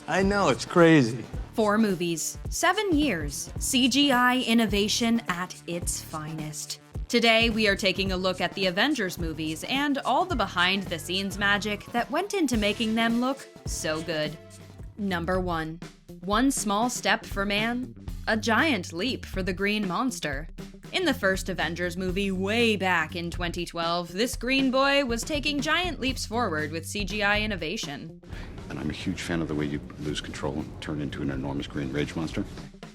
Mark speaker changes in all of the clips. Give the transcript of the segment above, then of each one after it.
Speaker 1: I know, it's crazy.
Speaker 2: 4 movies, 7 years, CGI innovation at its finest. Today, we are taking a look at the Avengers movies and all the behind-the-scenes magic that went into making them look so good. Number 1. One small step for man, a giant leap for the green monster. In the first Avengers movie way back in 2012, this green boy was taking giant leaps forward with CGI innovation.
Speaker 3: And I'm a huge fan of the way you lose control and turn into an enormous green rage monster.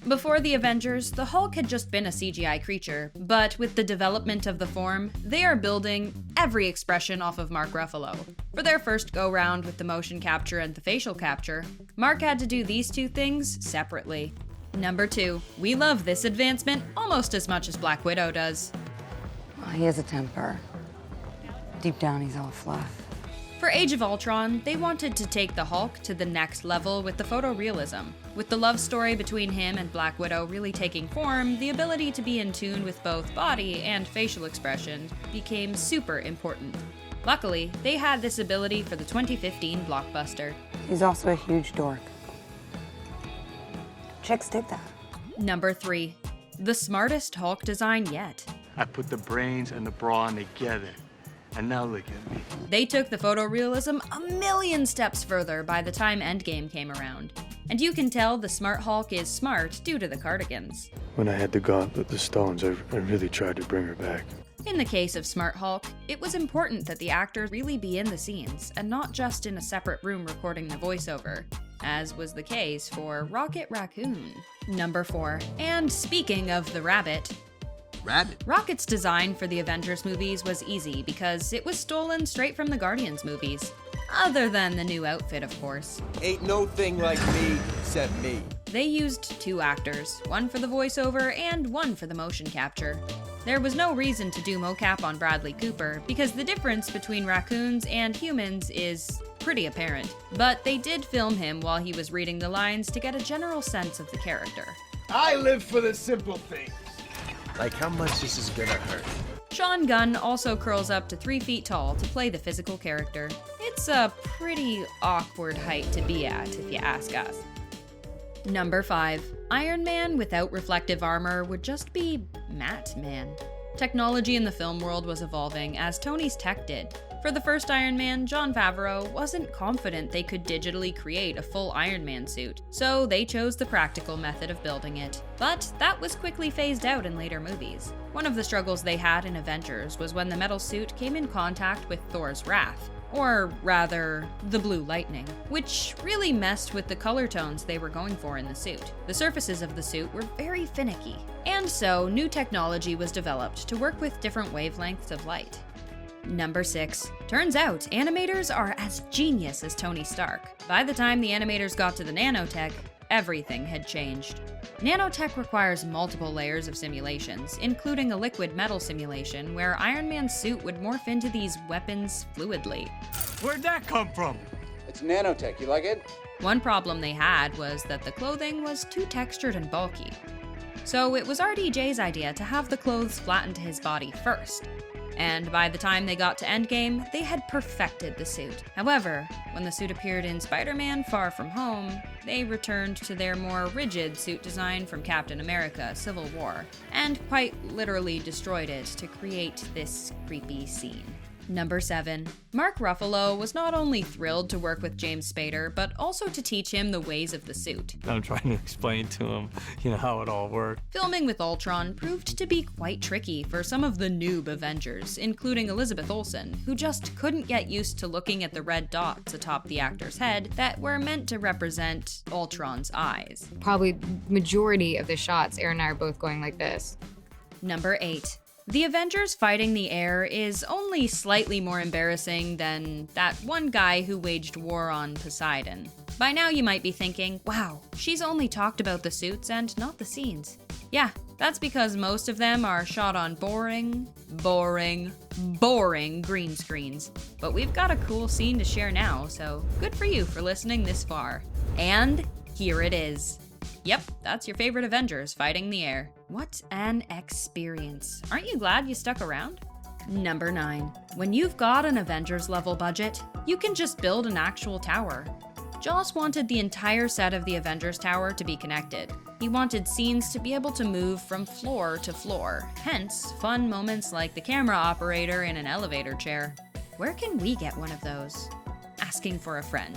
Speaker 2: Before the Avengers, the Hulk had just been a CGI creature, but with the development of the form, they are building every expression off of Mark Ruffalo. For their first go-round with the motion capture and the facial capture, Mark had to do these 2 things separately. Number 2. We love this advancement almost as much as Black Widow does.
Speaker 4: Well, he has a temper. Deep down, he's all fluff.
Speaker 2: For Age of Ultron, they wanted to take the Hulk to the next level with the photorealism. With the love story between him and Black Widow really taking form, the ability to be in tune with both body and facial expression became super important. Luckily, they had this ability for the 2015 blockbuster.
Speaker 4: He's also a huge dork. Chicks dig that.
Speaker 2: Number 3. The smartest Hulk design yet.
Speaker 1: I put the brains and the brawn together. And now look at me.
Speaker 2: They took the photorealism a million steps further by the time Endgame came around. And you can tell the smart Hulk is smart due to the cardigans.
Speaker 5: When I had the gauntlet, the stones, I really tried to bring her back.
Speaker 2: In the case of Smart Hulk, it was important that the actor really be in the scenes, and not just in a separate room recording the voiceover, as was the case for Rocket Raccoon. Number 4. And speaking of the rabbit, Rocket's design for the Avengers movies was easy because it was stolen straight from the Guardians movies. Other than the new outfit, of course.
Speaker 6: Ain't no thing like me except me.
Speaker 2: They used 2 actors, one for the voiceover and one for the motion capture. There was no reason to do mocap on Bradley Cooper because the difference between raccoons and humans is pretty apparent. But they did film him while he was reading the lines to get a general sense of the character.
Speaker 6: I live for the simple things. Like how much this is gonna hurt.
Speaker 2: Sean Gunn also curls up to 3 feet tall to play the physical character. It's a pretty awkward height to be at, if you ask us. Number 5. Iron Man without reflective armor would just be Matt Man. Technology in the film world was evolving as Tony's tech did. For the first Iron Man, Jon Favreau wasn't confident they could digitally create a full Iron Man suit, so they chose the practical method of building it. But that was quickly phased out in later movies. One of the struggles they had in Avengers was when the metal suit came in contact with Thor's wrath, or rather, the blue lightning, which really messed with the color tones they were going for in the suit. The surfaces of the suit were very finicky, and so new technology was developed to work with different wavelengths of light. Number 6. Turns out, animators are as genius as Tony Stark. By the time the animators got to the nanotech, everything had changed. Nanotech requires multiple layers of simulations, including a liquid metal simulation where Iron Man's suit would morph into these weapons fluidly.
Speaker 1: Where'd that come from?
Speaker 6: It's nanotech, you like it?
Speaker 2: One problem they had was that the clothing was too textured and bulky. So it was RDJ's idea to have the clothes flatten to his body first. And by the time they got to Endgame, they had perfected the suit. However, when the suit appeared in Spider-Man Far From Home, they returned to their more rigid suit design from Captain America Civil War, and quite literally destroyed it to create this creepy scene. Number 7. Mark Ruffalo was not only thrilled to work with James Spader, but also to teach him the ways of the suit.
Speaker 1: I'm trying to explain to him, how it all worked.
Speaker 2: Filming with Ultron proved to be quite tricky for some of the noob Avengers, including Elizabeth Olsen, who just couldn't get used to looking at the red dots atop the actor's head that were meant to represent Ultron's eyes.
Speaker 7: Probably majority of the shots, Aaron and I are both going like this.
Speaker 2: Number 8. The Avengers fighting the air is only slightly more embarrassing than that one guy who waged war on Poseidon. By now you might be thinking, wow, she's only talked about the suits and not the scenes. Yeah, that's because most of them are shot on boring green screens. But we've got a cool scene to share now, so good for you for listening this far. And here it is. Yep, that's your favorite Avengers fighting the air. What an experience. Aren't you glad you stuck around? Number 9. When you've got an Avengers level budget, you can just build an actual tower. Joss wanted the entire set of the Avengers Tower to be connected. He wanted scenes to be able to move from floor to floor, hence fun moments like the camera operator in an elevator chair. Where can we get one of those? Asking for a friend.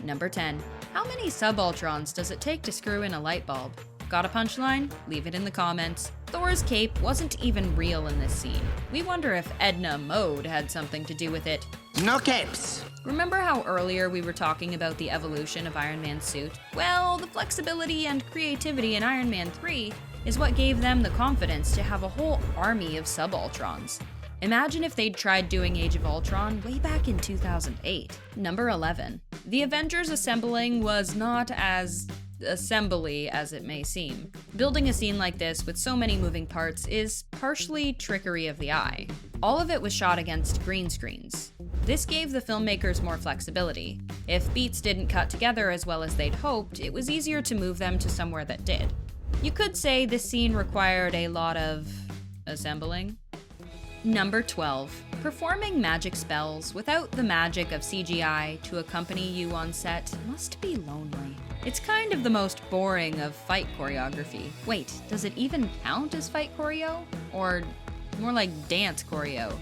Speaker 2: Number 10. How many Sub-Ultrons does it take to screw in a light bulb? Got a punchline? Leave it in the comments. Thor's cape wasn't even real in this scene. We wonder if Edna Mode had something to do with it.
Speaker 6: No capes.
Speaker 2: Remember how earlier we were talking about the evolution of Iron Man's suit? Well, the flexibility and creativity in Iron Man 3 is what gave them the confidence to have a whole army of Sub-Ultrons. Imagine if they'd tried doing Age of Ultron way back in 2008. Number 11. The Avengers Assembling was not as assembly as it may seem. Building a scene like this with so many moving parts is partially trickery of the eye. All of it was shot against green screens. This gave the filmmakers more flexibility. If beats didn't cut together as well as they'd hoped, it was easier to move them to somewhere that did. You could say this scene required a lot of assembling. Number 12. Performing magic spells without the magic of CGI to accompany you on set must be lonely. It's kind of the most boring of fight choreography. Wait, does it even count as fight choreo? Or more like dance choreo?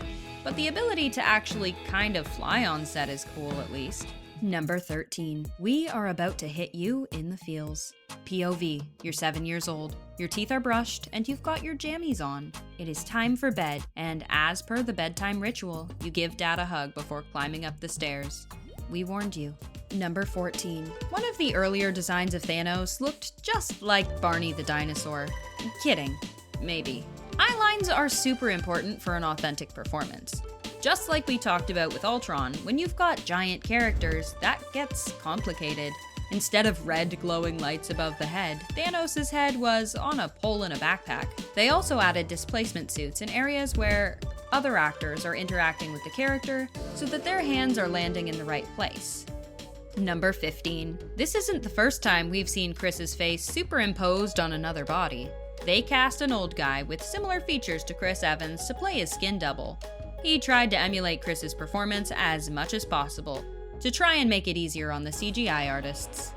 Speaker 2: But the ability to actually kind of fly on set is cool at least. Number 13. We are about to hit you in the feels. POV. You're 7 years old. Your teeth are brushed and you've got your jammies on. It is time for bed, and as per the bedtime ritual, you give Dad a hug before climbing up the stairs. We warned you. Number 14. One of the earlier designs of Thanos looked just like Barney the Dinosaur. Kidding. Maybe. Eye lines are super important for an authentic performance. Just like we talked about with Ultron, when you've got giant characters, that gets complicated. Instead of red glowing lights above the head, Thanos' head was on a pole in a backpack. They also added displacement suits in areas where other actors are interacting with the character so that their hands are landing in the right place. Number 15. This isn't the first time we've seen Chris's face superimposed on another body. They cast an old guy with similar features to Chris Evans to play his skin double. He tried to emulate Chris's performance as much as possible, to try and make it easier on the CGI artists.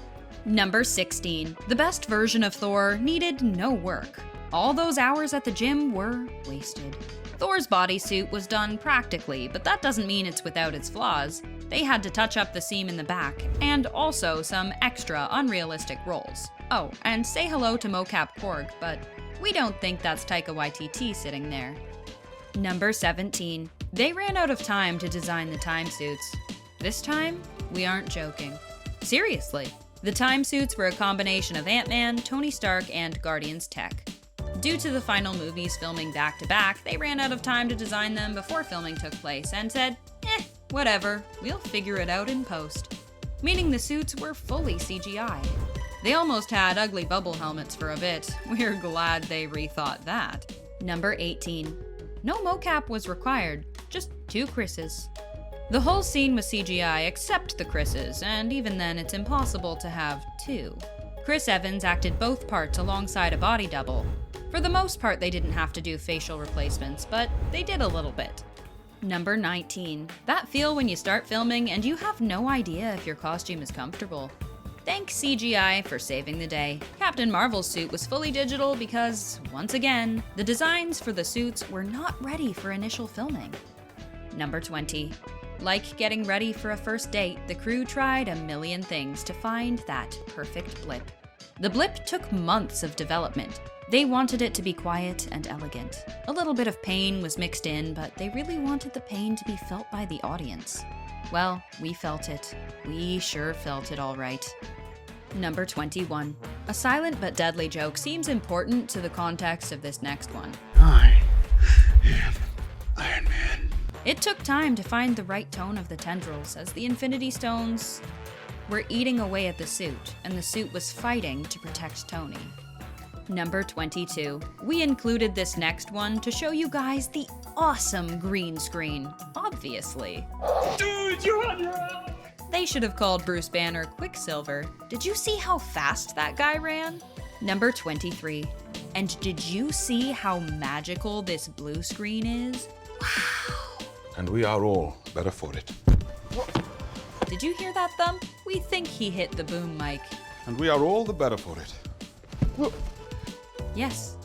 Speaker 2: Number 16. The best version of Thor needed no work. All those hours at the gym were wasted. Thor's bodysuit was done practically, but that doesn't mean it's without its flaws. They had to touch up the seam in the back, and also some extra unrealistic rolls. Oh, and say hello to Mocap Korg, but we don't think that's Taika Waititi sitting there. Number 17. They ran out of time to design the time suits. This time, we aren't joking. Seriously, the time suits were a combination of Ant-Man, Tony Stark, and Guardians Tech. Due to the final movies filming back-to-back, they ran out of time to design them before filming took place and said, whatever, we'll figure it out in post. Meaning the suits were fully CGI. They almost had ugly bubble helmets for a bit. We're glad they rethought that. Number 18. No mocap was required, just 2 Chris's. The whole scene was CGI except the Chris's, and even then it's impossible to have 2. Chris Evans acted both parts alongside a body double. For the most part they didn't have to do facial replacements, but they did a little bit. Number 19. That feel when you start filming and you have no idea if your costume is comfortable. Thank CGI for saving the day. Captain Marvel's suit was fully digital because, once again, the designs for the suits were not ready for initial filming. Number 20. Like getting ready for a first date, the crew tried a million things to find that perfect blip. The blip took months of development. They wanted it to be quiet and elegant. A little bit of pain was mixed in, but they really wanted the pain to be felt by the audience. Well, we felt it. We sure felt it all right. Number 21. A silent but deadly joke seems important to the context of this next one.
Speaker 5: I am Iron Man.
Speaker 2: It took time to find the right tone of the tendrils as the Infinity Stones were eating away at the suit, and the suit was fighting to protect Tony. Number 22. We included this next one to show you guys the awesome green screen, obviously.
Speaker 1: Dude, you're on your own!
Speaker 2: They should have called Bruce Banner Quicksilver. Did you see how fast that guy ran? Number 23. And did you see how magical this blue screen is? Wow.
Speaker 8: And we are all better for it.
Speaker 2: Did you hear that thump? we think he hit the boom mic.
Speaker 8: And we are all the better for it.
Speaker 2: Yes,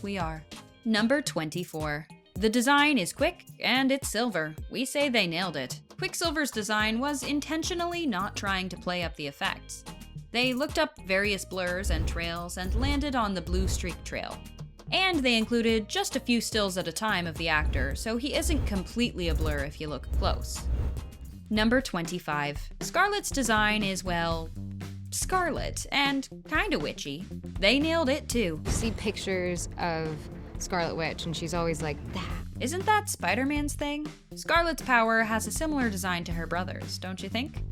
Speaker 2: we are. Number 24. The design is quick, and it's silver. We say they nailed it. Quicksilver's design was intentionally not trying to play up the effects. They looked up various blurs and trails and landed on the blue streak trail. And they included just a few stills at a time of the actor, so he isn't completely a blur if you look close. Number 25. Scarlet's design is, well, Scarlet, and kinda witchy. They nailed it too.
Speaker 7: See pictures of Scarlet Witch, and she's always like, that.
Speaker 2: Isn't that Spider-Man's thing? Scarlet's power has a similar design to her brother's, don't you think?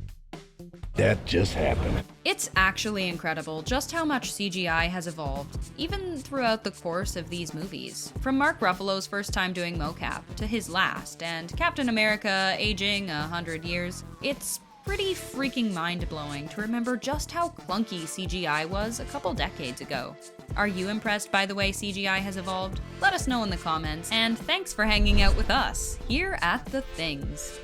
Speaker 6: That just happened.
Speaker 2: It's actually incredible just how much CGI has evolved, even throughout the course of these movies. From Mark Ruffalo's first time doing mocap to his last, and Captain America aging 100 years. It's pretty freaking mind-blowing to remember just how clunky CGI was a couple decades ago. Are you impressed by the way CGI has evolved? Let us know in the comments, and thanks for hanging out with us here at The Things.